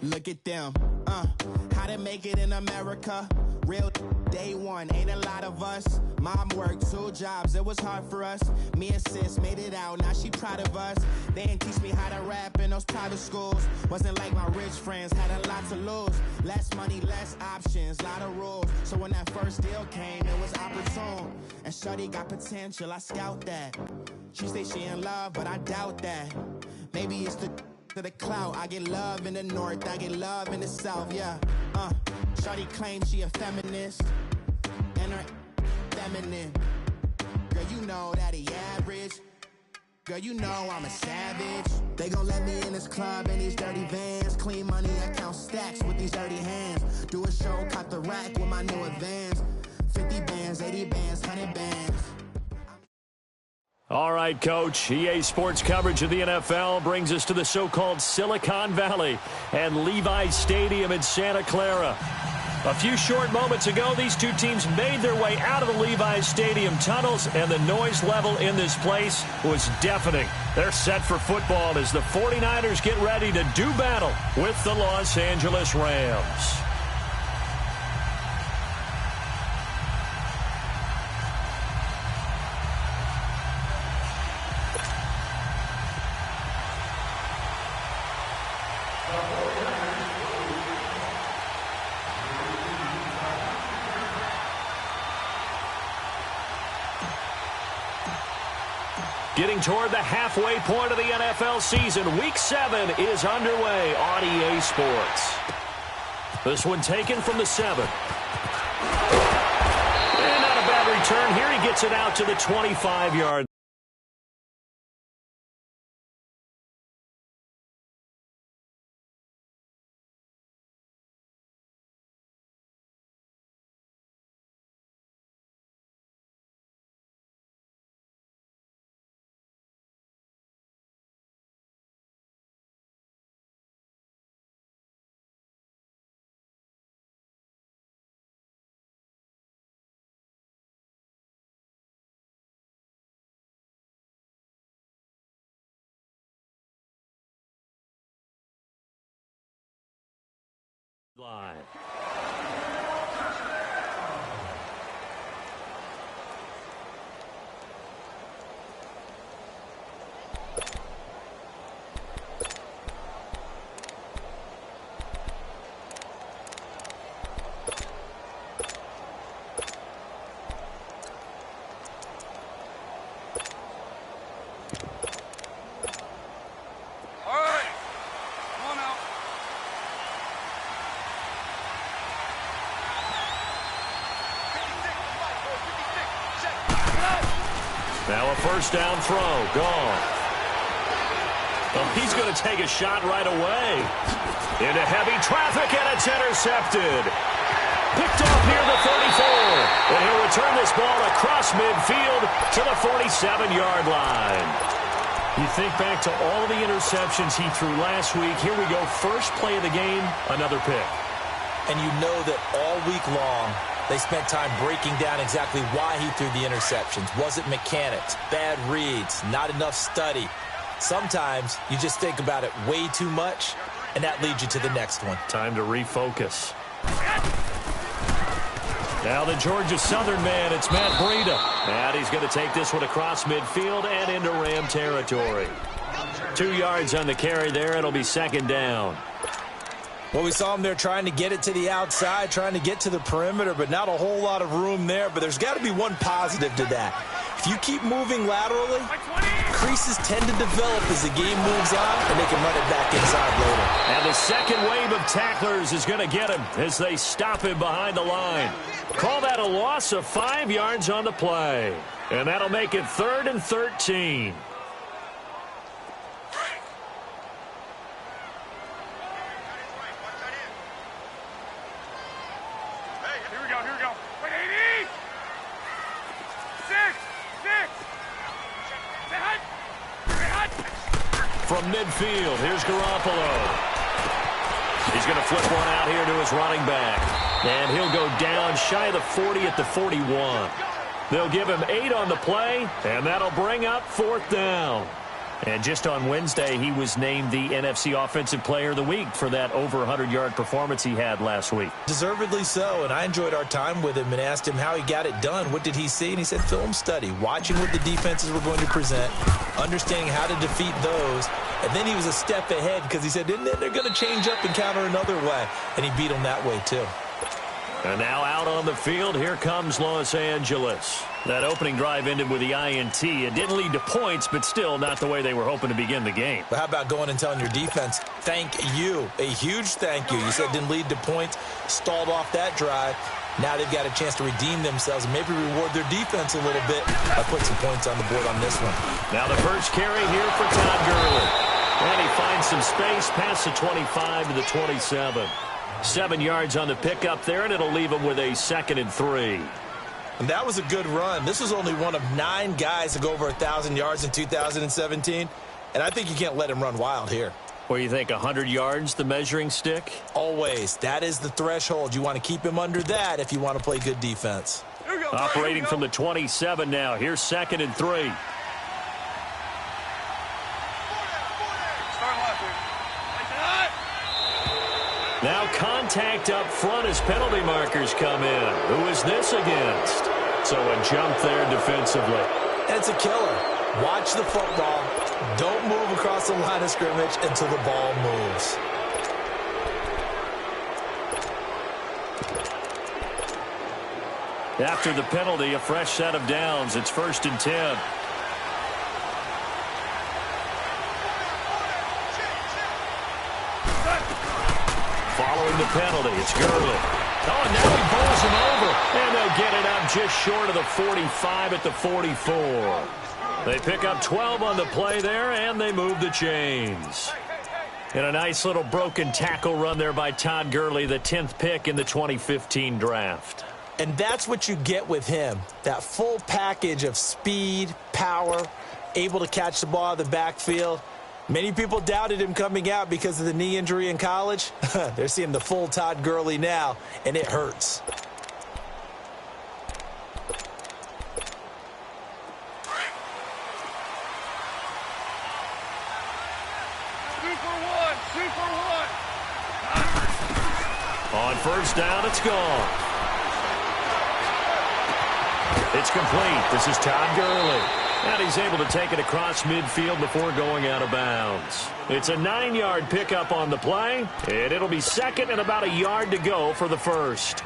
Look at them, how to make it in America. Real day one, ain't a lot of us. Mom worked 2 jobs, it was hard for us. Me and sis made it out, now she proud of us. They didn't teach me how to rap in those private schools. Wasn't like my rich friends, had a lot to lose. Less money, less options, lot of rules. So when that first deal came, it was opportune. And shorty got potential, I scout that. She say she in love, but I doubt that. Maybe it's to the clout. I get love in the north, I get love in the south, yeah. Shorty claims she a feminist, and her feminine. Girl, you know that he average. Girl, you know I'm a savage. They gon' let me in this club in these dirty vans. Clean money, I count stacks with these dirty hands. Do a show, cut the rack with my new advance. 50 bands, 80 bands, 100 bands. All right, Coach. EA Sports coverage of the NFL brings us to the so-called Silicon Valley and Levi's Stadium in Santa Clara. A few short moments ago, these two teams made their way out of the Levi's Stadium tunnels, and the noise level in this place was deafening. They're set for football as the 49ers get ready to do battle with the Los Angeles Rams. Getting toward the halfway point of the NFL season, Week 7 is underway on EA Sports. This one taken from the 7. And not a bad return. Here he gets it out to the 25-yard. Line. Now a first down throw, gone. Well, he's going to take a shot right away. Into heavy traffic, and it's intercepted. Picked off near the 34. And he'll return this ball across midfield to the 47-yard line. You think back to all the interceptions he threw last week. Here we go, first play of the game, another pick. And you know that all week long, they spent time breaking down exactly why he threw the interceptions. Was it mechanics, bad reads, not enough study? Sometimes you just think about it way too much, and that leads you to the next one. Time to refocus. Now the Georgia Southern man, it's Matt Breida. And he's going to take this one across midfield and into Ram territory. 2 yards on the carry there. It'll be second down. Well, we saw him there trying to get it to the outside, trying to get to the perimeter, but not a whole lot of room there. But there's got to be one positive to that. If you keep moving laterally, creases tend to develop as the game moves on, and they can run it back inside later. And the second wave of tacklers is going to get him as they stop him behind the line. Call that a loss of 5 yards on the play. And that'll make it 3rd and 13. From midfield, here's Garoppolo. He's going to flip one out here to his running back. And he'll go down shy of the 40 at the 41. They'll give him 8 on the play, and that'll bring up 4th down. And just on Wednesday, he was named the NFC Offensive Player of the Week for that over 100-yard performance he had last week. Deservedly so, and I enjoyed our time with him and asked him how he got it done. What did he see? And he said film study, watching what the defenses were going to present, understanding how to defeat those, and then he was a step ahead because he said, and then they're going to change up and counter another way, and he beat them that way too. And now out on the field, here comes Los Angeles. That opening drive ended with the INT. It didn't lead to points, but still not the way they were hoping to begin the game. But how about going and telling your defense, thank you, a huge thank you. You said it didn't lead to points, stalled off that drive. Now they've got a chance to redeem themselves and maybe reward their defense a little bit by putting some points on the board on this one. Now the first carry here for Todd Gurley. And he finds some space past the 25 to the 27. 7 yards on the pickup there, and it'll leave him with a 2nd and 3. And that was a good run. This was only one of 9 guys to go over 1,000 yards in 2017, and I think you can't let him run wild here. What do you think, 100 yards, the measuring stick? Always. That is the threshold. You want to keep him under that if you want to play good defense. Operating from the 27 now. Here's 2nd and 3. Now contact up front as penalty markers come in. Who is this against? So a jump there defensively. And it's a killer. Watch the football. Don't move across the line of scrimmage until the ball moves. After the penalty, a fresh set of downs. It's 1st and 10. Following the penalty, it's Gurley. Oh, and now he bowls him over. And they'll get it up just short of the 45 at the 44. They pick up 12 on the play there, and they move the chains. And a nice little broken tackle run there by Todd Gurley, the 10th pick in the 2015 draft. And that's what you get with him, that full package of speed, power, able to catch the ball out of the backfield. Many people doubted him coming out because of the knee injury in college. They're seeing the full Todd Gurley now, and it hurts. On 1st down, it's gone. It's complete. This is Todd Gurley. And he's able to take it across midfield before going out of bounds. It's a 9-yard pickup on the play, and it'll be 2nd and about a yard to go for the 1st.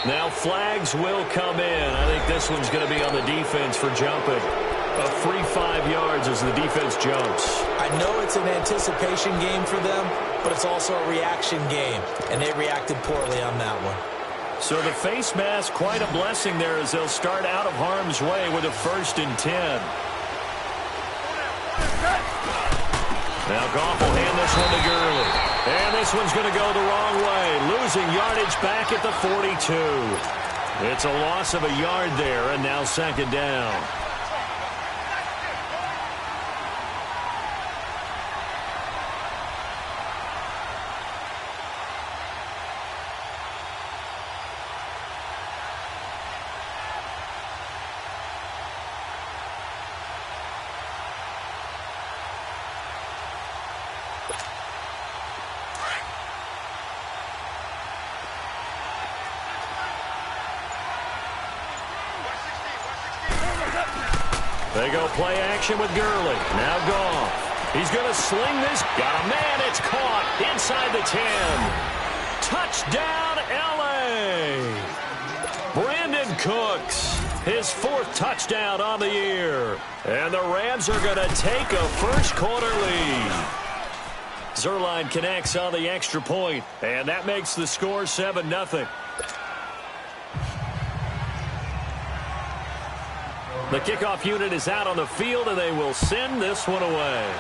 Now flags will come in. I think this one's going to be on the defense for jumping. A free 5 yards as the defense jumps. I know it's an anticipation game for them, but it's also a reaction game, and they reacted poorly on that one. So the face mask, quite a blessing there as they'll start out of harm's way with a 1st and 10. Now Goff will hand this one to Gurley. And this one's going to go the wrong way, losing yardage back at the 42. It's a loss of a yard there, and now 2nd down. They go play action with Gurley. Now Goff. He's going to sling this. Got a man. It's caught inside the 10. Touchdown, L.A. Brandon Cooks, his 4th touchdown on the year. And the Rams are going to take a first-quarter lead. Zerline connects on the extra point, and that makes the score 7-0. The kickoff unit is out on the field, and they will send this one away.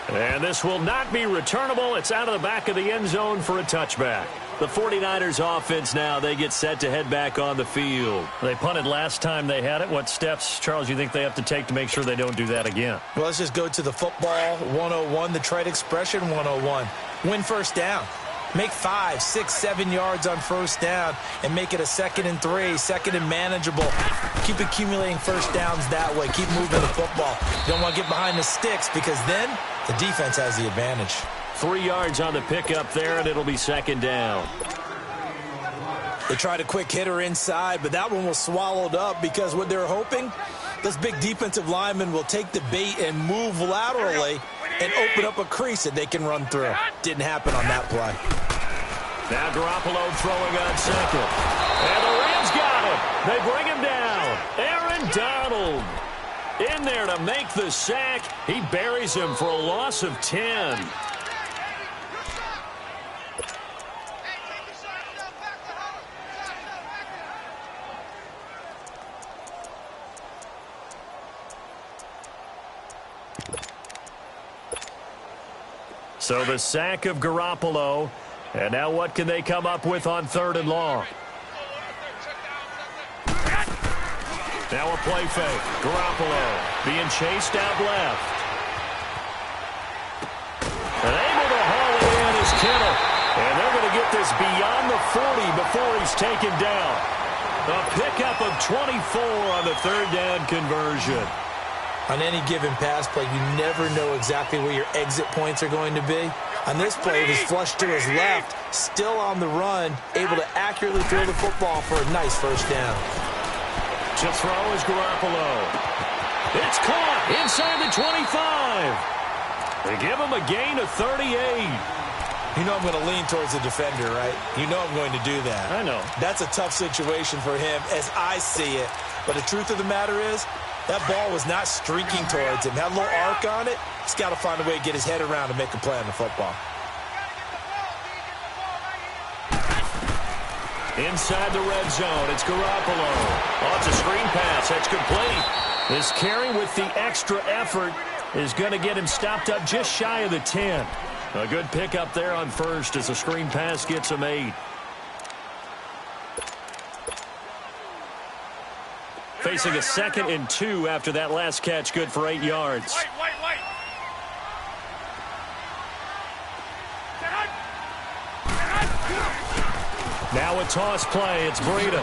And this will not be returnable. It's out of the back of the end zone for a touchback. The 49ers offense now, they get set to head back on the field. They punted last time they had it. What steps, Charles, you think they have to take to make sure they don't do that again? Well, let's just go to the football 101, the trade expression 101. Win first down. Make 5, 6, 7 yards on first down and make it a 2nd and 3, 2nd and manageable. Keep accumulating first downs that way. Keep moving the football. You don't want to get behind the sticks because then the defense has the advantage. 3 yards on the pickup there, and it'll be 2nd down. They tried a quick hitter inside, but that one was swallowed up because what they're hoping, this big defensive lineman will take the bait and move laterally and open up a crease that they can run through. Didn't happen on that play. Now Garoppolo throwing on 2nd. And the Rams got him. They bring him down. Aaron Donald in there to make the sack. He buries him for a loss of 10. So the sack of Garoppolo. And now what can they come up with on 3rd and long? Now a play fake. Garoppolo being chased out left. And able to haul it in is Kittle. And they're going to get this beyond the 40 before he's taken down. A pickup of 24 on the 3rd down conversion. On any given pass play, you never know exactly where your exit points are going to be. On this play, it was flushed to his left, still on the run, able to accurately throw the football for a nice first down. To throw is Garoppolo. It's caught inside the 25. They give him a gain of 38. You know I'm going to lean towards the defender, right? You know I'm going to do that. I know. That's a tough situation for him as I see it. But the truth of the matter is, that ball was not streaking towards him. Had a little arc on it. He's got to find a way to get his head around and make a play on the football. Inside the red zone, it's Garoppolo. Oh, it's a screen pass. That's complete. This carry with the extra effort is going to get him stopped up just shy of the 10. A good pickup there on first as the screen pass gets him 8. Facing a 2nd and 2 after that last catch, good for 8 yards. Now a toss play, it's Breida.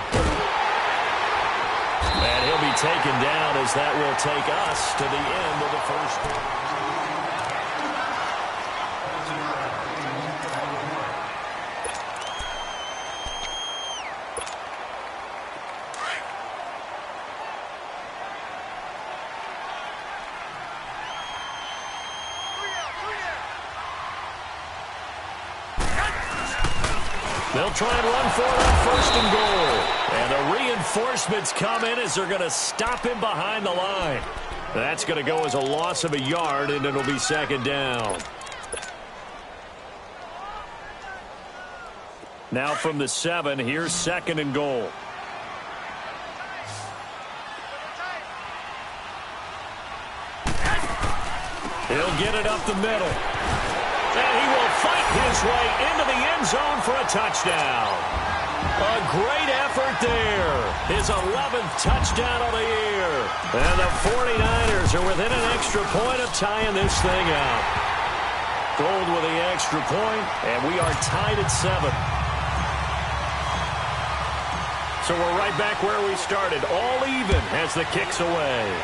And he'll be taken down as that will take us to the end of the first quarter. They'll try and run for it on 1st and goal. And the reinforcements come in as they're going to stop him behind the line. That's going to go as a loss of a yard, and it'll be 2nd down. Now from the 7, here's 2nd and goal. He'll get it up the middle. And he will fight his way into the end zone for a touchdown. A great effort there. His 11th touchdown of the year. And the 49ers are within an extra point of tying this thing up. Gold with the extra point, and we are tied at 7. So we're right back where we started, all even as the kick's away.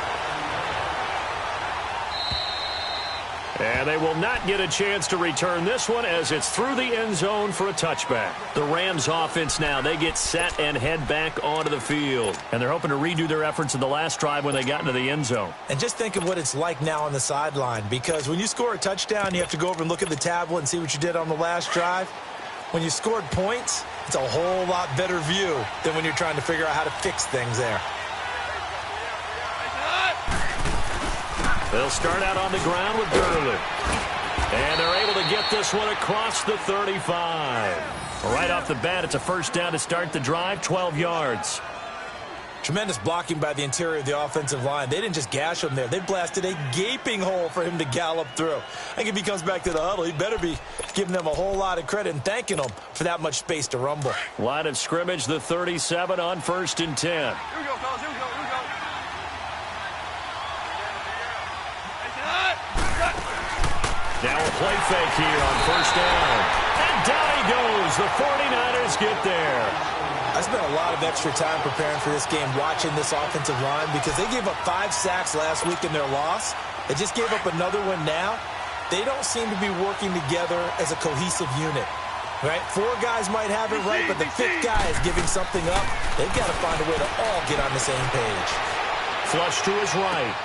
And they will not get a chance to return this one as it's through the end zone for a touchback. The Rams offense now, they get set and head back onto the field. And they're hoping to redo their efforts in the last drive when they got into the end zone. And just think of what it's like now on the sideline, because when you score a touchdown, you have to go over and look at the tablet and see what you did on the last drive. When you scored points, it's a whole lot better view than when you're trying to figure out how to fix things there. They'll start out on the ground with Gurley. And they're able to get this one across the 35. Right off the bat, it's a first down to start the drive, 12 yards. Tremendous blocking by the interior of the offensive line. They didn't just gash him there. They blasted a gaping hole for him to gallop through. I think if he comes back to the huddle, he better be giving them a whole lot of credit and thanking them for that much space to rumble. Line of scrimmage, the 37 on 1st and 10. Here we go, fellas. Here we go. Here we go. Now a play fake here on 1st down. And down he goes. The 49ers get there. I spent a lot of extra time preparing for this game, watching this offensive line, because they gave up 5 sacks last week in their loss. They just gave up another one now. They don't seem to be working together as a cohesive unit. Right? 4 guys might have it right, but the 5th guy is giving something up. They've got to find a way to all get on the same page. Flush to his right.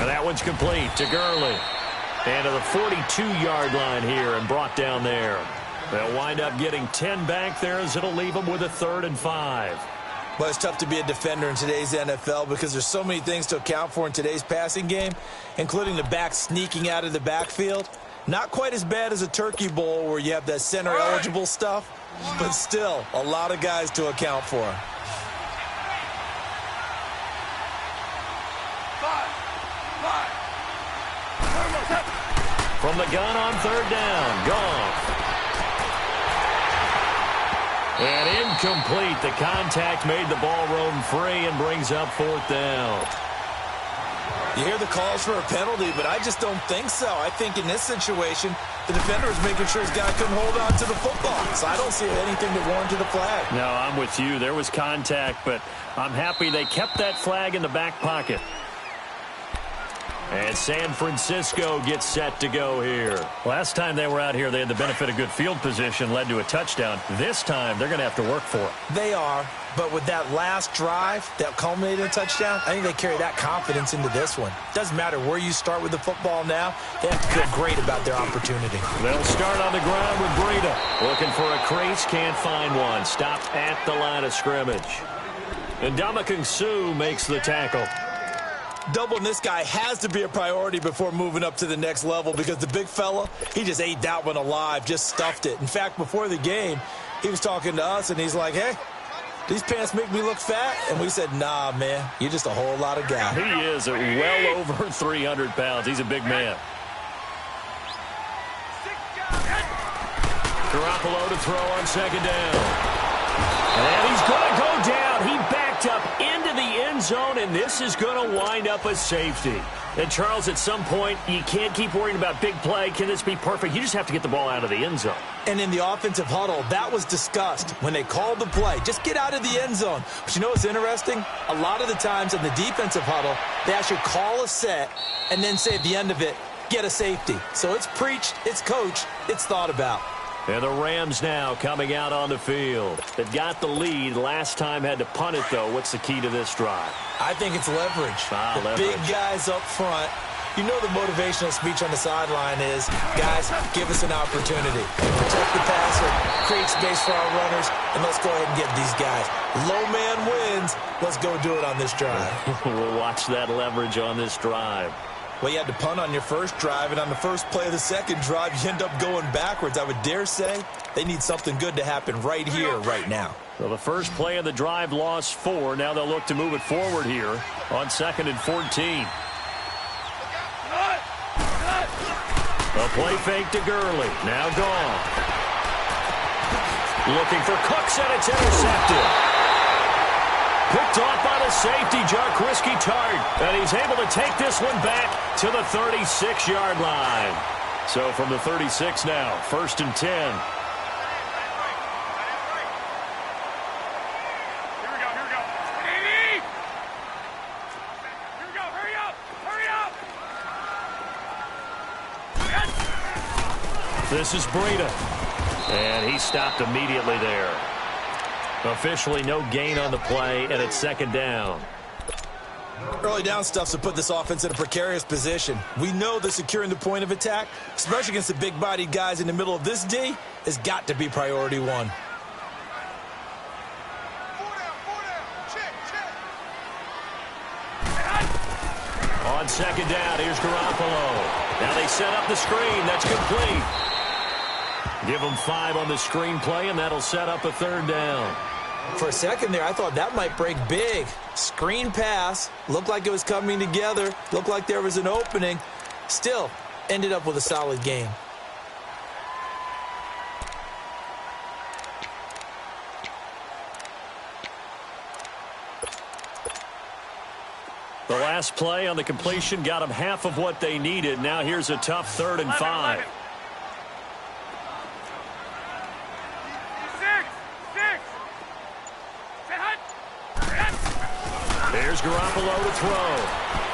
And that one's complete to Gurley. And to the 42-yard line here and brought down there. They'll wind up getting 10 back there as it'll leave them with a 3rd and 5. Well, it's tough to be a defender in today's NFL because there's so many things to account for in today's passing game, including the back sneaking out of the backfield. Not quite as bad as a turkey bowl where you have that center-eligible stuff, but still a lot of guys to account for. From the gun on 3rd down, Goff. And incomplete. The contact made the ball roam free and brings up 4th down. You hear the calls for a penalty, but I just don't think so. I think in this situation, the defender was making sure his guy couldn't hold on to the football. So I don't see anything that warranted a flag. No, I'm with you. There was contact, but I'm happy they kept that flag in the back pocket. And San Francisco gets set to go here. Last time they were out here, they had the benefit of good field position, led to a touchdown. This time, they're going to have to work for it. They are, but with that last drive that culminated in a touchdown, I think they carry that confidence into this one. Doesn't matter where you start with the football now, they have to feel great about their opportunity. They'll start on the ground with Breida. Looking for a crease, can't find one. Stopped at the line of scrimmage. And Ndamukong Suh makes the tackle. Doubling this guy has to be a priority before moving up to the next level because the big fella, he just ate that one alive, just stuffed it. In fact, before the game, he was talking to us, and he's like, hey, these pants make me look fat? And we said, nah, man, you're just a whole lot of guy. He is well over 300 pounds. He's a big man. Garoppolo to throw on 2nd down. And he's going to go down. He backed up into the end zone, and this is going to wind up a safety. And, Charles, at some point, you can't keep worrying about big play. Can this be perfect? You just have to get the ball out of the end zone. And in the offensive huddle, that was discussed when they called the play. Just get out of the end zone. But you know what's interesting? A lot of the times in the defensive huddle, they actually call a set and then say at the end of it, get a safety. So it's preached, it's coached, it's thought about. And the Rams now coming out on the field. They've got the lead. Last time had to punt it, though. What's the key to this drive? I think it's leverage. The big guys up front. You know the motivational speech on the sideline is, guys, give us an opportunity. Protect the passer, create space for our runners, and let's go ahead and get these guys. Low man wins. Let's go do it on this drive. We'll watch that leverage on this drive. Well, you had to punt on your first drive, and on the first play of the second drive, you end up going backwards. I would dare say they need something good to happen right here, right now. So the first play of the drive lost 4. Now they'll look to move it forward here on 2nd and 14. A play fake to Gurley. Now gone. Looking for Cooks, and it's intercepted. Picked off by the safety, Jarquiski Tart. And he's able to take this one back to the 36-yard line. So from the 36 now, 1st and 10. Here we go. Hurry up. This is Breida. And he stopped immediately there. Officially no gain on the play, and it's 2nd down. Early down stuff to put this offense in a precarious position. We know that securing the point of attack, especially against the big-bodied guys in the middle of this D, has got to be priority 1. On 2nd down, here's Garoppolo. Now they set up the screen. That's complete. Give them 5 on the screen play, and that'll set up a 3rd down. For a second there, I thought that might break big. Screen pass. Looked like it was coming together. Looked like there was an opening. Still, ended up with a solid game. The last play on the completion got them half of what they needed. Now here's a tough 3rd and 5. 6. Here's Garoppolo to throw.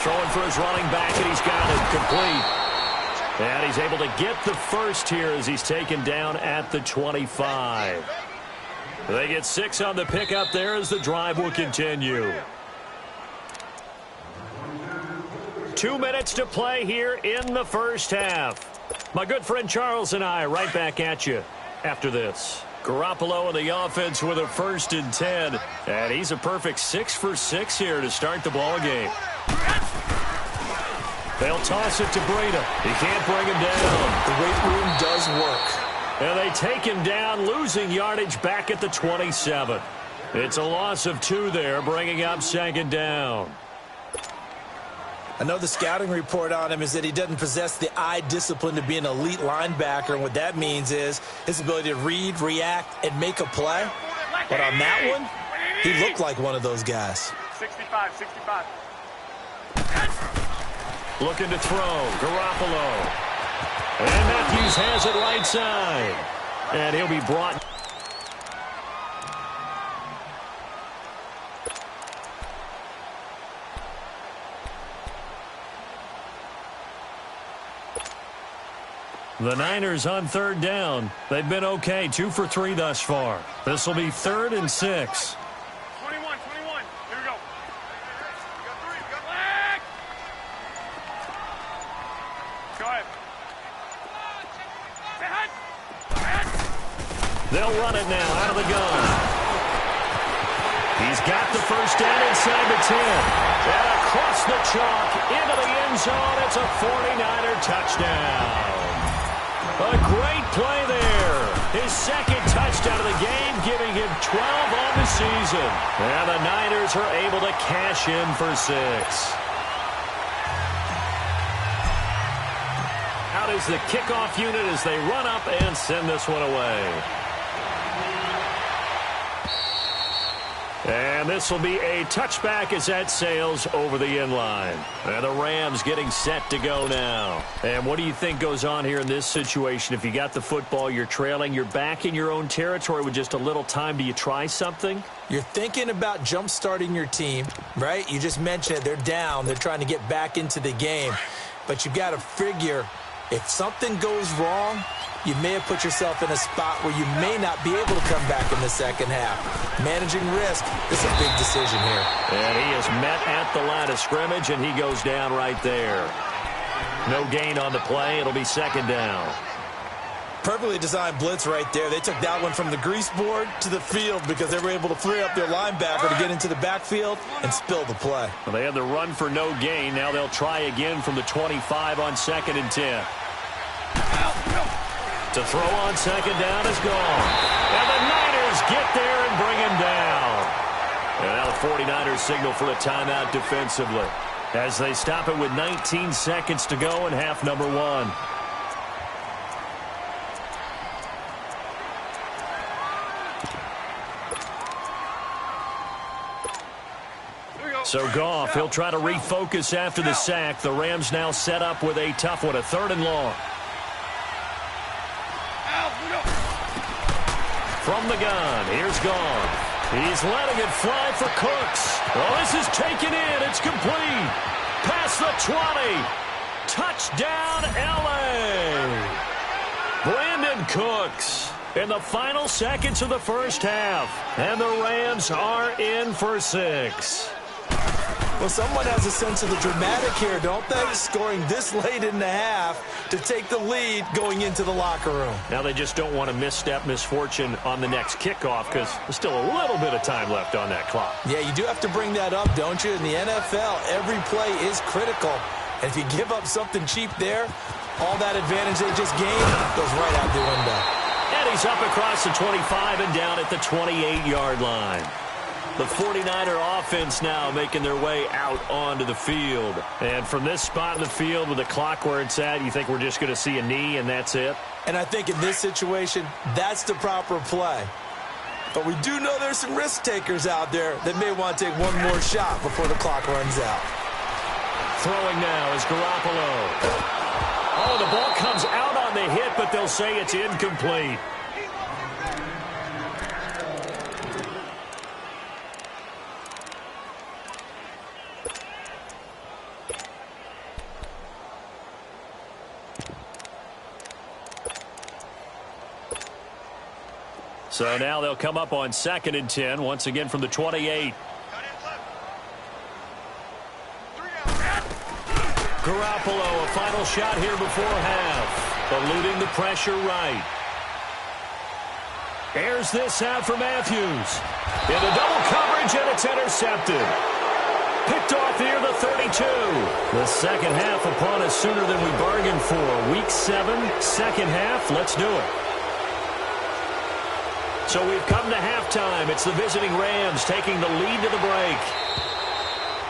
Throwing for his running back, and he's got it complete. And he's able to get the first here as he's taken down at the 25. They get 6 on the pickup there as the drive will continue. 2 minutes to play here in the first half. My good friend Charles and I right back at you after this. Garoppolo in the offense with a 1st and 10. And he's a perfect 6 for 6 here to start the ball game. They'll toss it to Breida. He can't bring him down. The weight room does work. And they take him down, losing yardage back at the 27. It's a loss of 2 there, bringing up 2nd down. I know the scouting report on him is that he doesn't possess the eye discipline to be an elite linebacker, and what that means is his ability to read, react, and make a play. But on that one, he looked like one of those guys. 65. Looking to throw, Garoppolo. And Matthews has it right side. And he'll be brought. The Niners on 3rd down. They've been okay, 2 for 3 thus far. This will be 3rd and 6. 21. Here we go. You got 3. You got flag. Go ahead. They'll run it now out of the gun. He's got the first down inside the 10. And across the chalk into the end zone. It's a 49er touchdown. A great play there. His 2nd touchdown of the game, giving him 12 on the season. And the Niners are able to cash in for 6. Out is the kickoff unit as they run up and send this one away. And this will be a touchback as that sails over the end line. And the Rams getting set to go now. And what do you think goes on here in this situation? If you got the football, you're trailing, you're back in your own territory with just a little time. Do you try something? You're thinking about jump-starting your team, right? You just mentioned it. They're down. They're trying to get back into the game. But you've got to figure if something goes wrong, you may have put yourself in a spot where you may not be able to come back in the second half. Managing risk is a big decision here. And he is met at the line of scrimmage, and he goes down right there. No gain on the play. It'll be 2nd down. Perfectly designed blitz right there. They took that one from the grease board to the field because they were able to free up their linebacker to get into the backfield and spill the play. Well, they had the run for no gain. Now they'll try again from the 25 on 2nd and 10. To throw on 2nd down is gone. And the Niners get there and bring him down. And now the 49ers signal for a timeout defensively as they stop it with 19 seconds to go in half number 1. So Goff, he'll try to refocus after the sack. The Rams now set up with a tough one, a 3rd and long. From the gun, here's Goff. He's letting it fly for Cooks. Oh, this is taken in. It's complete. Past the 20. Touchdown, L.A. Brandon Cooks in the final seconds of the first half. And the Rams are in for 6. Well, someone has a sense of the dramatic here, don't they? Scoring this late in the half to take the lead going into the locker room. Now they just don't want to misstep misfortune on the next kickoff because there's still a little bit of time left on that clock. Yeah, you do have to bring that up, don't you? In the NFL, every play is critical. And if you give up something cheap there, all that advantage they just gained goes right out the window. And he's goes up across the 25 and down at the 28-yard line. The 49er offense now making their way out onto the field. And from this spot in the field with the clock where it's at, you think we're just going to see a knee and that's it? And I think in this situation, that's the proper play. But we do know there's some risk takers out there that may want to take one more shot before the clock runs out. Throwing now is Garoppolo. Oh, the ball comes out on the hit, but they'll say it's incomplete. So now they'll come up on 2nd and 10, once again from the 28. Garoppolo, a final shot here before half. Eluding the pressure right. Airs this out for Matthews. Into double coverage, and it's intercepted. Picked off near the 32. The second half upon us sooner than we bargained for. Week 7, second half. Let's do it. So we've come to halftime. It's the visiting Rams taking the lead to the break.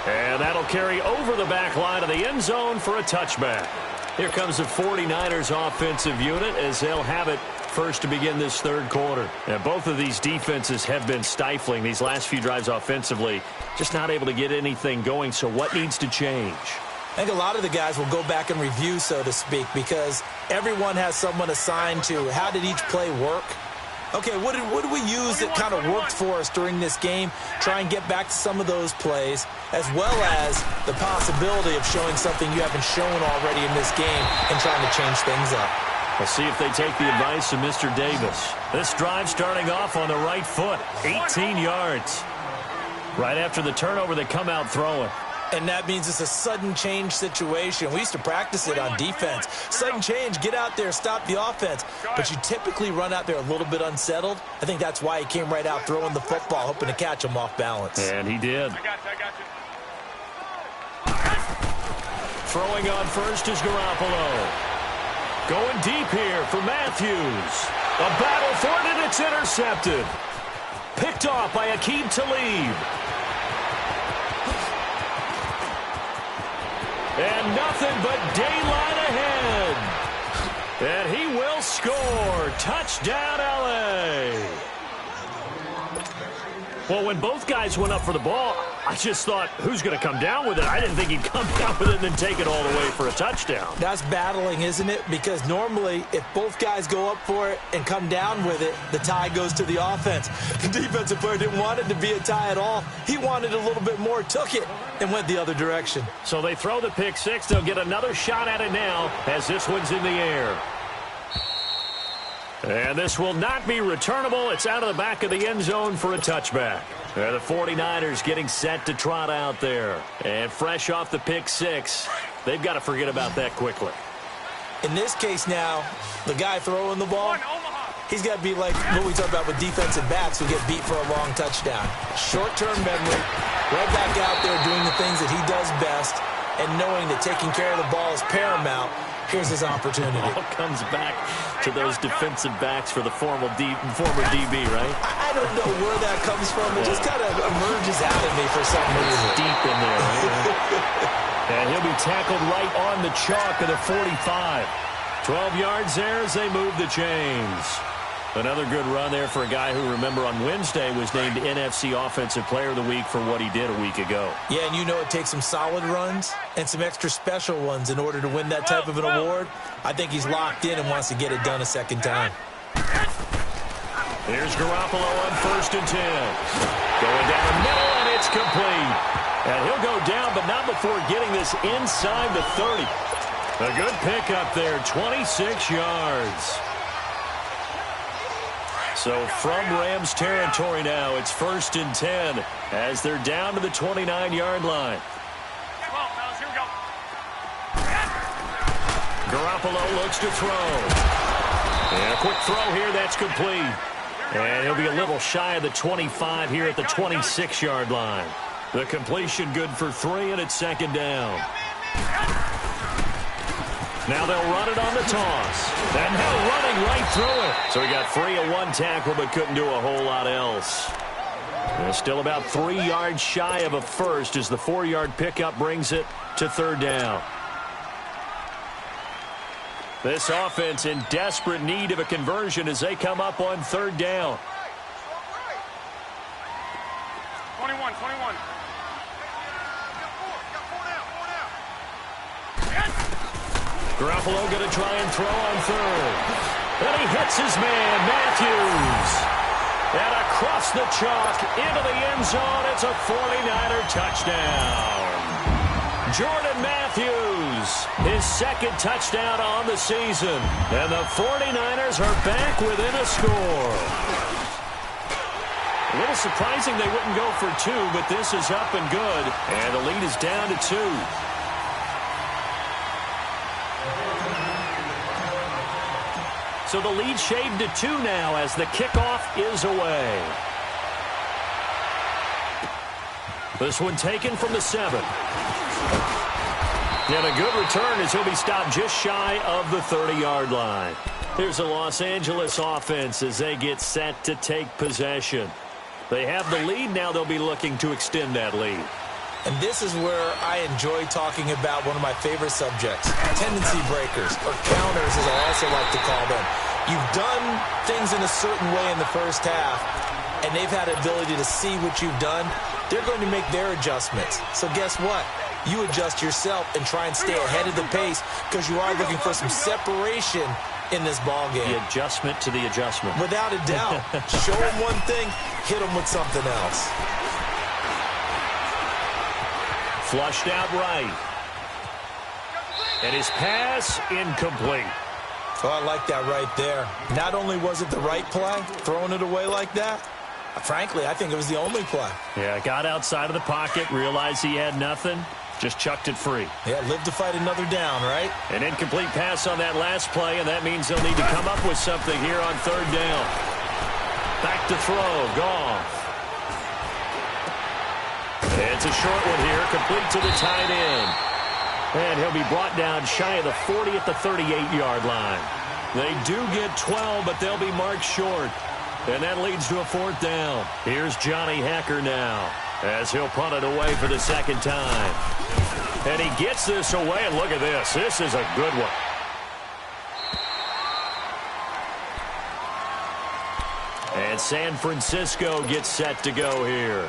And that'll carry over the back line of the end zone for a touchback. Here comes the 49ers offensive unit as they'll have it first to begin this third quarter. And both of these defenses have been stifling these last few drives offensively. Just not able to get anything going. So what needs to change? I think a lot of the guys will go back and review, so to speak, because everyone has someone assigned to how did each play work. Okay, what did we use that kind of worked for us during this game? Try and get back to some of those plays, as well as the possibility of showing something you haven't shown already in this game and trying to change things up. We'll see if they take the advice of Mr. Davis. This drive starting off on the right foot, 18 yards. Right after the turnover, they come out throwing. And that means it's a sudden change situation. We used to practice it on defense. Sudden change, get out there, stop the offense. But you typically run out there a little bit unsettled. I think that's why he came right out throwing the football, hoping to catch him off balance. And he did. I got you. Throwing on first is Garoppolo. Going deep here for Matthews. A battle for it, and it's intercepted. Picked off by Aqib Talib. And nothing but daylight ahead. And he will score. Touchdown, L.A. Well, when both guys went up for the ball, I just thought, who's going to come down with it? I didn't think he'd come down with it and then take it all the way for a touchdown. That's battling, isn't it? Because normally, if both guys go up for it and come down with it, the tie goes to the offense. The defensive player didn't want it to be a tie at all. He wanted a little bit more, took it, and went the other direction. So they throw the pick six. They'll get another shot at it now as this one's in the air. And this will not be returnable. It's out of the back of the end zone for a touchback. The 49ers getting set to trot out there. And fresh off the pick six, they've got to forget about that quickly. In this case now, the guy throwing the ball, he's got to be like what we talk about with defensive backs who get beat for a long touchdown. Short-term memory, right back out there doing the things that he does best, and knowing that taking care of the ball is paramount. Here's his opportunity. All comes back to those defensive backs for the former DB, right? I don't know where that comes from. It just kind of emerges out of me for some reason. It's deep in there, right? And he'll be tackled right on the chalk of the 45. 12 yards there as they move the chains. Another good run there for a guy who, remember, on Wednesday was named NFC Offensive Player of the Week for what he did a week ago. Yeah, and you know it takes some solid runs and some extra special ones in order to win that type of an award. I think he's locked in and wants to get it done a second time. Here's Garoppolo on 1st and 10. Going down the middle, and it's complete. And he'll go down, but not before getting this inside the 30. A good pickup there, 26 yards. So from Rams territory now, it's 1st and 10 as they're down to the 29-yard line. Here we go. Garoppolo looks to throw. And a quick throw here, that's complete. And he'll be a little shy of the 25 here at the 26-yard line. The completion good for 3, and it's 2nd down. Now they'll run it on the toss. And now running right through it. So he got free of one tackle but couldn't do a whole lot else. They're still about 3 yards shy of a first as the 4-yard pickup brings it to third down. This offense in desperate need of a conversion as they come up on third down. 21. Garoppolo going to try and throw on third. And he hits his man, Matthews. And across the chalk into the end zone, it's a 49er touchdown. Jordan Matthews, his second touchdown on the season. And the 49ers are back within a score. A little surprising they wouldn't go for two, but this is up and good. And the lead is down to 2. So the lead shaved to 2 now as the kickoff is away. This one taken from the 7. And a good return as he'll be stopped just shy of the 30-yard line. Here's a Los Angeles offense as they get set to take possession. They have the lead. Now they'll be looking to extend that lead. And this is where I enjoy talking about one of my favorite subjects, tendency breakers, or counters as I also like to call them. You've done things in a certain way in the first half, and they've had the ability to see what you've done. They're going to make their adjustments. So guess what? You adjust yourself and try and stay ahead of the pace because you are looking for some separation in this ball game. The adjustment to the adjustment. Without a doubt. Show them one thing, hit them with something else. Flushed out right. And his pass incomplete. Oh, I like that right there. Not only was it the right play, throwing it away like that, frankly, I think it was the only play. Yeah, got outside of the pocket, realized he had nothing, just chucked it free. Yeah, live to fight another down, right? An incomplete pass on that last play, and that means they'll need to come up with something here on third down. Back to throw, Goff. It's a short one here, complete to the tight end. And he'll be brought down shy of the 40 at the 38-yard line. They do get 12, but they'll be marked short. And that leads to a fourth down. Here's Johnny Hecker now as he'll punt it away for the second time. And he gets this away, and look at this. This is a good one. And San Francisco gets set to go here.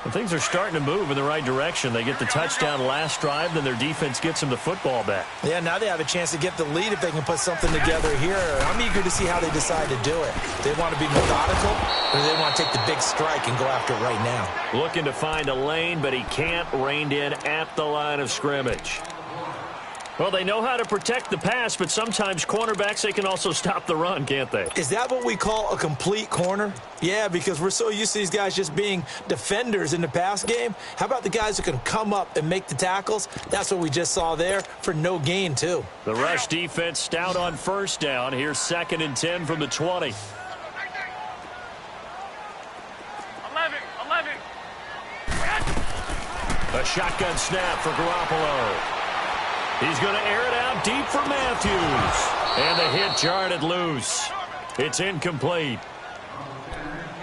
And things are starting to move in the right direction. They get the touchdown last drive, then their defense gets them the football back. Yeah, now they have a chance to get the lead if they can put something together here. I'm eager to see how they decide to do it. They want to be methodical, or do they want to take the big strike and go after it right now? Looking to find a lane, but he can't. Reined in at the line of scrimmage. Well, they know how to protect the pass, but sometimes cornerbacks, they can also stop the run, can't they? Is that what we call a complete corner? Yeah, because we're so used to these guys just being defenders in the pass game. How about the guys who can come up and make the tackles? That's what we just saw there for no gain, too. The rush defense stout on first down. Here's 2nd and 10 from the 20. 11. A shotgun snap for Garoppolo. He's going to air it out deep for Matthews. And the hit jarred it loose. It's incomplete.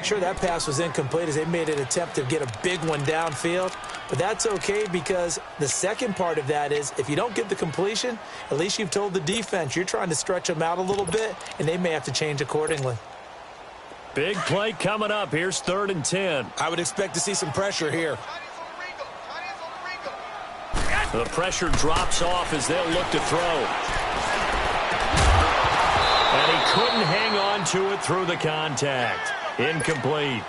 Sure, that pass was incomplete as they made an attempt to get a big one downfield. But that's okay because the second part of that is if you don't get the completion, at least you've told the defense you're trying to stretch them out a little bit, and they may have to change accordingly. Big play coming up. Here's 3rd and 10. I would expect to see some pressure here. The pressure drops off as they'll look to throw. And he couldn't hang on to it through the contact. Incomplete.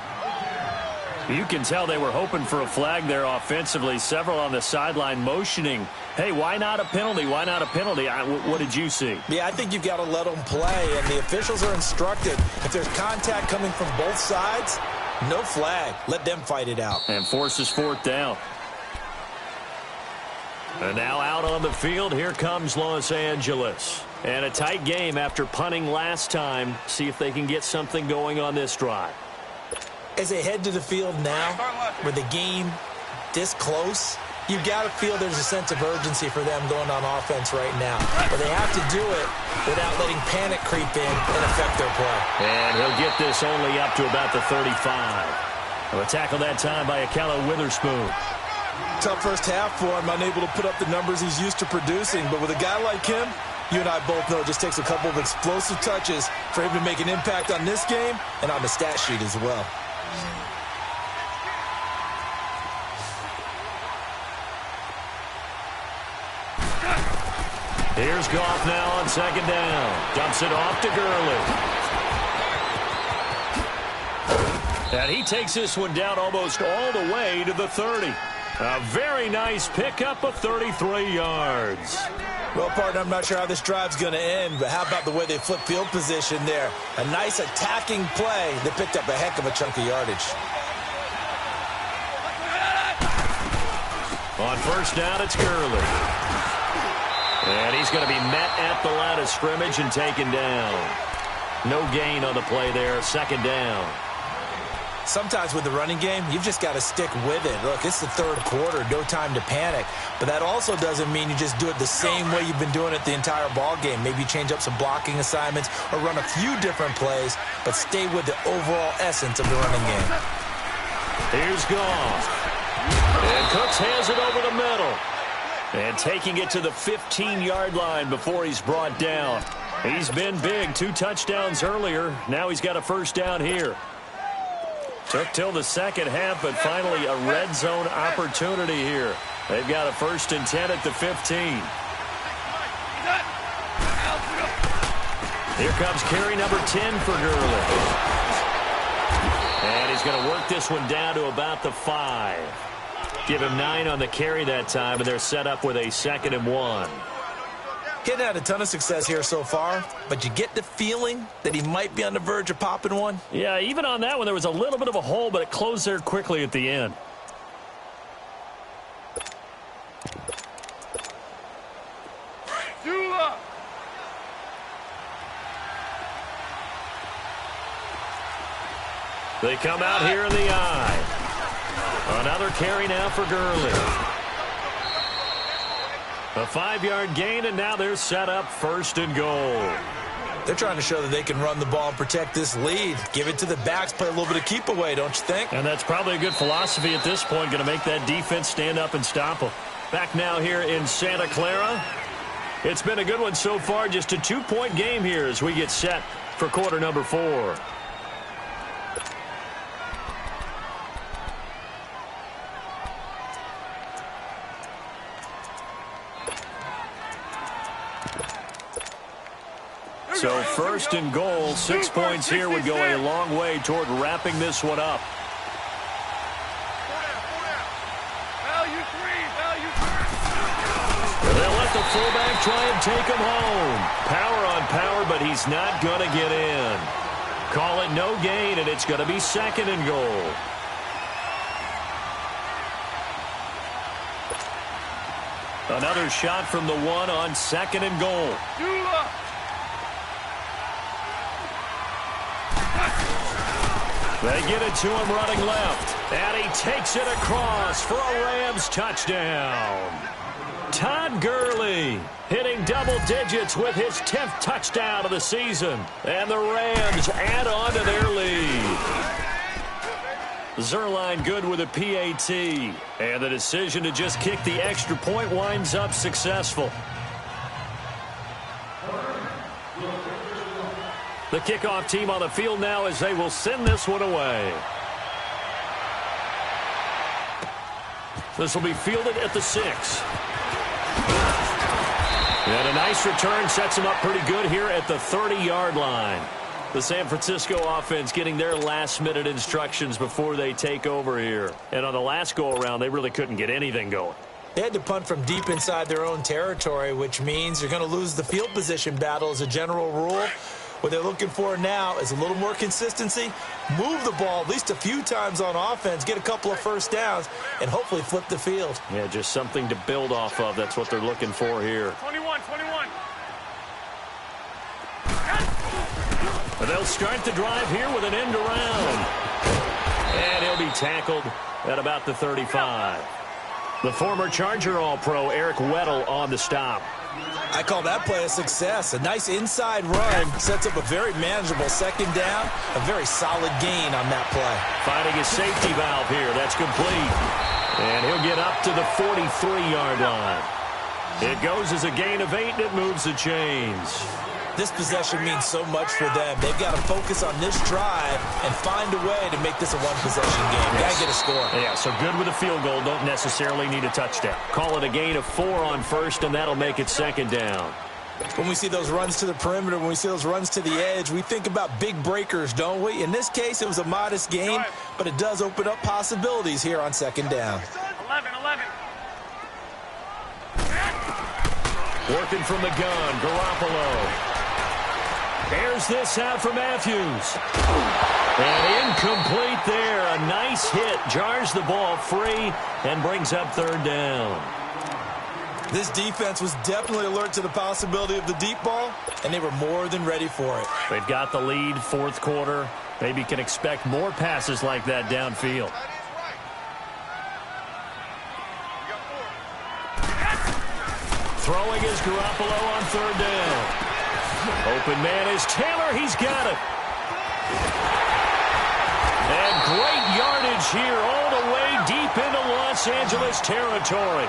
You can tell they were hoping for a flag there offensively. Several on the sideline motioning. Hey, why not a penalty? Why not a penalty? What did you see? Yeah, I think you've got to let them play, and the officials are instructed. If there's contact coming from both sides, no flag. Let them fight it out. And forces 4th down. And now out on the field, here comes Los Angeles. And a tight game after punting last time. See if they can get something going on this drive. As they head to the field now, with the game this close, You've got to feel there's a sense of urgency for them going on offense right now. But they have to do it without letting panic creep in and affect their play. And he'll get this only up to about the 35. A tackle that time by Akella Witherspoon. Tough first half for him, unable to put up the numbers he's used to producing. But with a guy like him, you and I both know it just takes a couple of explosive touches for him to make an impact on this game and on the stat sheet as well. Here's Goff now on second down. Dumps it off to Gurley. And he takes this one down almost all the way to the 30. A very nice pickup of 33 yards. Well, partner, I'm not sure how this drive's going to end, but how about the way they flip field position there? A nice attacking play that picked up a heck of a chunk of yardage. On first down, it's Gurley. And he's going to be met at the line of scrimmage and taken down. No gain on the play there, second down. Sometimes with the running game, you've just got to stick with it. Look, it's the third quarter, no time to panic. But that also doesn't mean you just do it the same way you've been doing it the entire ball game. Maybe change up some blocking assignments or run a few different plays, but stay with the overall essence of the running game. Here's Goff. And Cooks has it over the middle. And taking it to the 15-yard line before he's brought down. He's been big, 2 touchdowns earlier. Now he's got a first down here. Took till the second half, but finally a red zone opportunity here. They've got a 1st and 10 at the 15. Here comes carry number 10 for Gurley. And he's going to work this one down to about the 5. Give him 9 on the carry that time, and they're set up with a 2nd and 1. He's had a ton of success here so far, but you get the feeling that he might be on the verge of popping one. Yeah, even on that one, there was a little bit of a hole, but it closed there quickly at the end. They come out here in the eye. Another carry now for Gurley. A 5-yard gain, and now they're set up 1st and goal. They're trying to show that they can run the ball and protect this lead. Give it to the backs, play a little bit of keep away, don't you think? And that's probably a good philosophy at this point, going to make that defense stand up and stop them. Back now here in Santa Clara. It's been a good one so far, just a 2-point game here as we get set for quarter number 4. So 1st and goal, 6 points here would go a long way toward wrapping this one up. They'll let the fullback try and take him home. Power on power, but he's not going to get in. Call it no gain, and it's going to be 2nd and goal. Another shot from the 1 on 2nd and goal. They get it to him running left. And he takes it across for a Rams touchdown. Todd Gurley hitting double digits with his 10th touchdown of the season. And the Rams add on to their lead. Zerline good with a PAT. And the decision to just kick the extra point winds up successful. The kickoff team on the field now as they will send this one away. This will be fielded at the 6. And a nice return sets them up pretty good here at the 30-yard line. The San Francisco offense getting their last-minute instructions before they take over here. And on the last go-around, they really couldn't get anything going. They had to punt from deep inside their own territory, which means you're going to lose the field position battle as a general rule. What they're looking for now is a little more consistency, move the ball at least a few times on offense, get a couple of first downs, and hopefully flip the field. Yeah, just something to build off of. That's what they're looking for here. 21. And they'll start the drive here with an end around. And he'll be tackled at about the 35. The former Charger All-Pro Eric Weddle on the stop. I call that play a success. A nice inside run sets up a very manageable second down. A very solid gain on that play. Finding his safety valve here. That's complete. And he'll get up to the 43-yard line. It goes as a gain of 8, and it moves the chains. This possession means so much for them. They've got to focus on this drive and find a way to make this a one-possession game. Got to get a score. Yeah, so good with a field goal. Don't necessarily need a touchdown. Call it a gain of 4 on first, and that'll make it second down. When we see those runs to the perimeter, when we see those runs to the edge, we think about big breakers, don't we? In this case, it was a modest gain, but it does open up possibilities here on second down. 11. Working from the gun, Garoppolo. Airs this out for Matthews. And incomplete there. A nice hit. Jars the ball free and brings up third down. This defense was definitely alert to the possibility of the deep ball, and they were more than ready for it. They've got the lead, fourth quarter. Maybe can expect more passes like that downfield. Throwing is Garoppolo on third down. Open man is Taylor. He's got it. And great yardage here all the way deep into Los Angeles territory.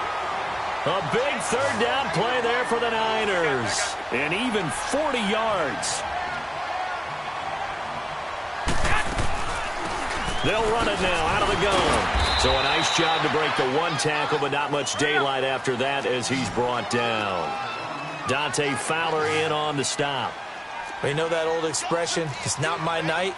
A big third down play there for the Niners. And even 40 yards. They'll run it now out of the gun. So a nice job to break the one tackle, but not much daylight after that as he's brought down. Dante Fowler in on the stop. You know that old expression, it's not my night?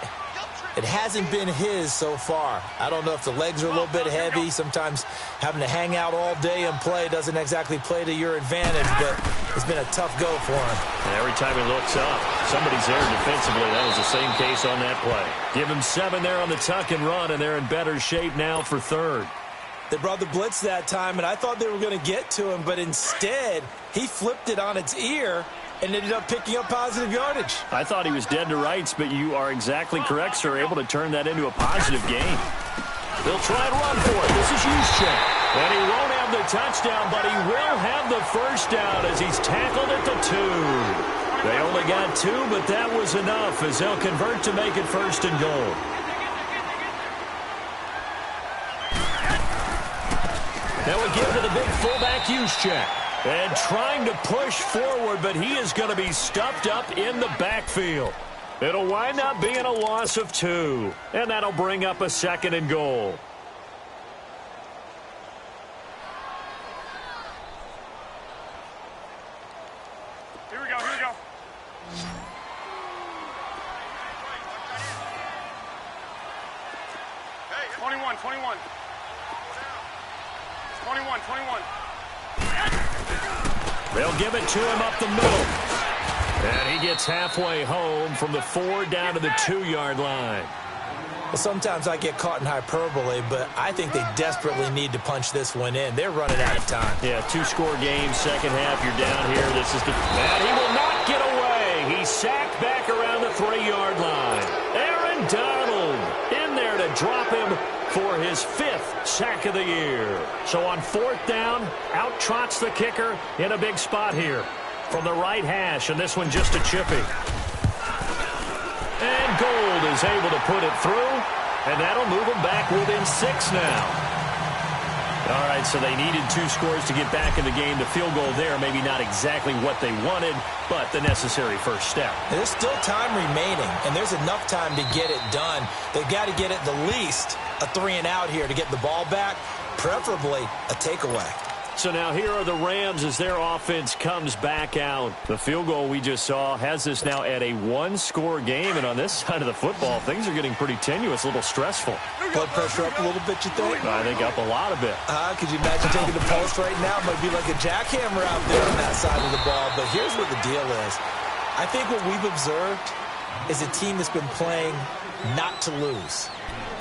It hasn't been his so far. I don't know if the legs are a little bit heavy. Sometimes having to hang out all day and play doesn't exactly play to your advantage, but it's been a tough go for him. And every time he looks up, somebody's there defensively. That was the same case on that play. Give him 7 there on the tuck and run, and they're in better shape now for third. They brought the blitz that time, and I thought they were going to get to him, but instead, he flipped it on its ear and ended up picking up positive yardage. I thought he was dead to rights, but you are exactly correct, sir. Able to turn that into a positive gain. They'll try and run for it. This is Juszczyk. And he won't have the touchdown, but he will have the first down as he's tackled at the 2. They only got 2, but that was enough as they'll convert to make it first and goal. Now we give to the big fullback, Juszczyk. And trying to push forward, but he is going to be stuffed up in the backfield. It'll wind up being a loss of 2. And that'll bring up a second and goal. Here we go. Hey, 21. 21. They'll give it to him up the middle. And he gets halfway home from the 4 down to the 2-yard line. Well, sometimes I get caught in hyperbole, but I think they desperately need to punch this one in. They're running out of time. Yeah, 2-score game, second half, you're down here. This is the... And he will not get away. He's sacked back around the 3-yard line. Aaron Donald in there to drop him for his 5th sack of the year. So on 4th down, out trots the kicker in a big spot here from the right hash, and this one just a chippy. And Gold is able to put it through, and that'll move them back within 6 now. All right, so they needed 2 scores to get back in the game. The field goal there, maybe not exactly what they wanted, but the necessary first step. There's still time remaining, and there's enough time to get it done. They've got to get at the least a 3-and-out here to get the ball back, preferably a takeaway. So now here are the Rams as their offense comes back out. The field goal we just saw has this now at a 1-score game, and on this side of the football, things are getting pretty tenuous, a little stressful. Blood pressure up a little bit, you think? I think up a lot of it. Could you imagine taking the pulse right now? It might be like a jackhammer out there on that side of the ball, but here's what the deal is. I think what we've observed is a team that's been playing not to lose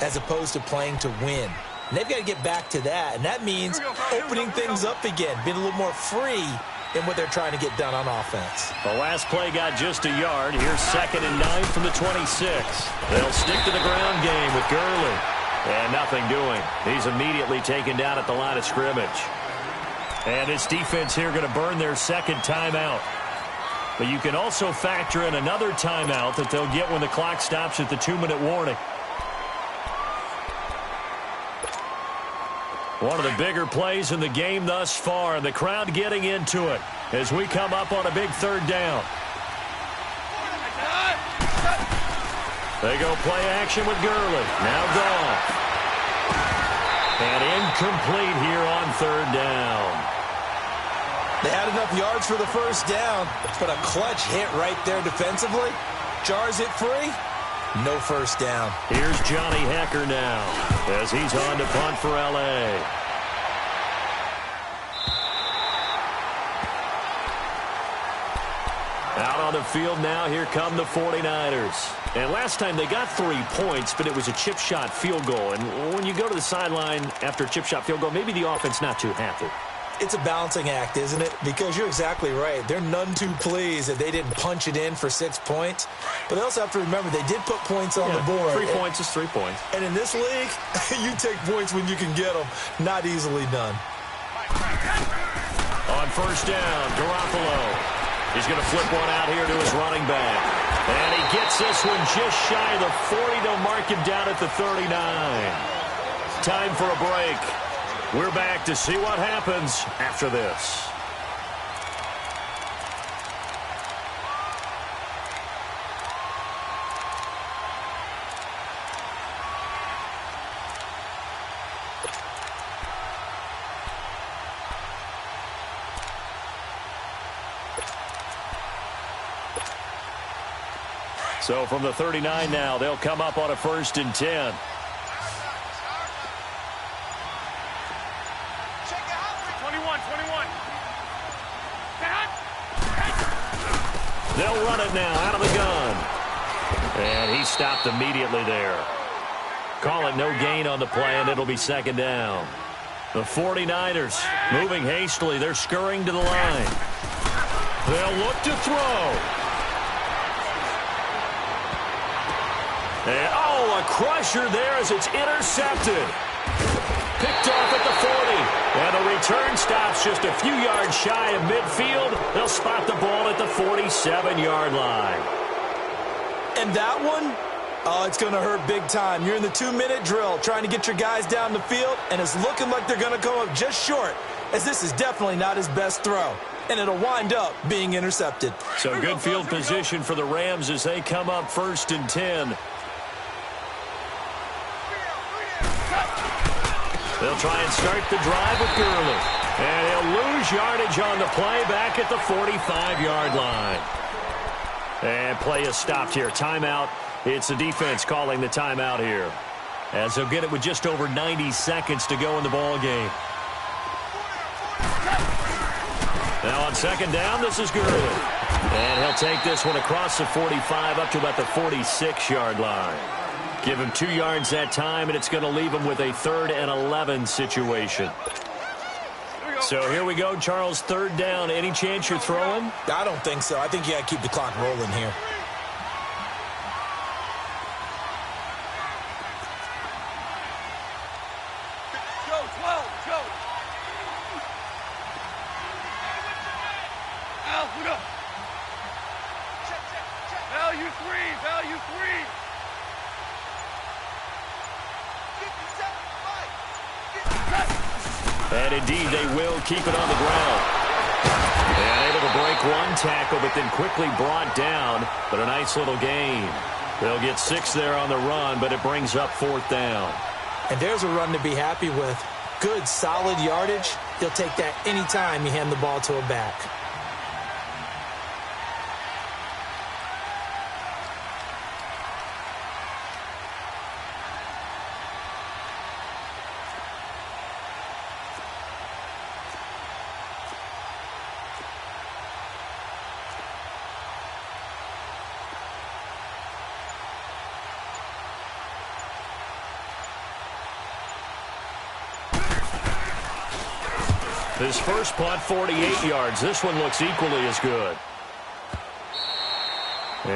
as opposed to playing to win. And they've got to get back to that, and that means opening things up again, being a little more free in what they're trying to get done on offense. The last play got just a yard. Here's 2nd and 9 from the 26. They'll stick to the ground game with Gurley. And nothing doing. He's immediately taken down at the line of scrimmage. And this defense here going to burn their second timeout. But you can also factor in another timeout that they'll get when the clock stops at the 2-minute warning. One of the bigger plays in the game thus far, and the crowd getting into it as we come up on a big third down. They go play action with Gurley. Now gone. And incomplete here on third down. They had enough yards for the first down, but a clutch hit right there defensively. Jars it free. No first down. Here's Johnny Hecker now as he's on to punt for L.A. Out on the field now, here come the 49ers. And last time they got 3 points, but it was a chip shot field goal. And when you go to the sideline after a chip shot field goal, maybe the offense not too happy. It's a balancing act, isn't it? Because you're exactly right. They're none too pleased that they didn't punch it in for 6 points. But they also have to remember they did put points on the board. 3 points is 3 points. And in this league, you take points when you can get them. Not easily done. On first down, Garoppolo. He's going to flip one out here to his running back. And he gets this one just shy of the 40 to mark him down at the 39. Time for a break. We're back to see what happens after this. So from the 39 now, they'll come up on a 1st and 10. They'll run it now out of the gun. And he stopped immediately there. Call it no gain on the play, and it'll be 2nd down. The 49ers moving hastily. They're scurrying to the line. They'll look to throw. And, a crusher there as it's intercepted. Picked off at the 40. And the return stops just a few yards shy of midfield. They'll spot the ball at the 47-yard line. And that one, it's going to hurt big time. You're in the 2-minute drill trying to get your guys down the field, and it's looking like they're going to come up just short, as this is definitely not his best throw. And it'll wind up being intercepted. So good field position for the Rams as they come up 1st and 10. They'll try and start the drive with Gurley. And he'll lose yardage on the play back at the 45-yard line. And play is stopped here. Timeout. It's the defense calling the timeout here, as they'll get it with just over 90 seconds to go in the ball game. Now on 2nd down, this is Gurley. And he'll take this one across the 45 up to about the 46-yard line. Give him 2 yards that time, and it's going to leave him with a 3rd and 11 situation. So here we go, Charles, 3rd down. Any chance you're throwing? I don't think so. I think you got to keep the clock rolling here. Go, 12, go. Al, look up. Check. Value 3, value 3. And indeed, they will keep it on the ground. And able to break one tackle, but then quickly brought down. But a nice little gain. They'll get 6 there on the run, but it brings up 4th down. And there's a run to be happy with. Good, solid yardage. He'll take that anytime you hand the ball to a back. His first punt, 48 yards. This one looks equally as good.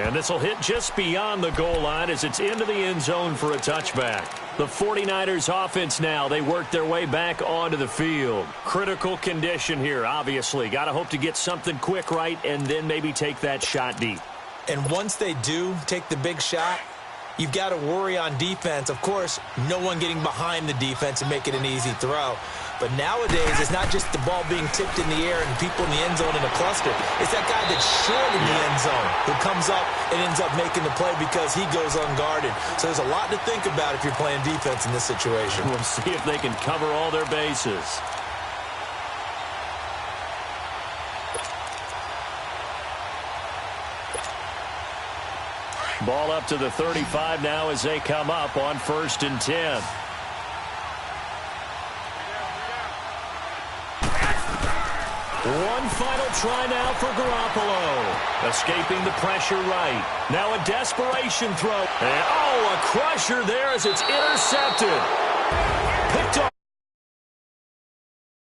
And this will hit just beyond the goal line as it's into the end zone for a touchback. The 49ers offense now, they work their way back onto the field. Critical condition here, obviously. Got to hope to get something quick right and then maybe take that shot deep. And once they do take the big shot, you've got to worry on defense. Of course, no one getting behind the defense and make it an easy throw. But nowadays, it's not just the ball being tipped in the air and people in the end zone in a cluster. It's that guy that's short in the end zone who comes up and ends up making the play because he goes unguarded. So there's a lot to think about if you're playing defense in this situation. We'll see if they can cover all their bases. Ball up to the 35 now as they come up on 1st and 10. One final try now for Garoppolo. Escaping the pressure right. Now a desperation throw. And, oh, a crusher there as it's intercepted. Picked off.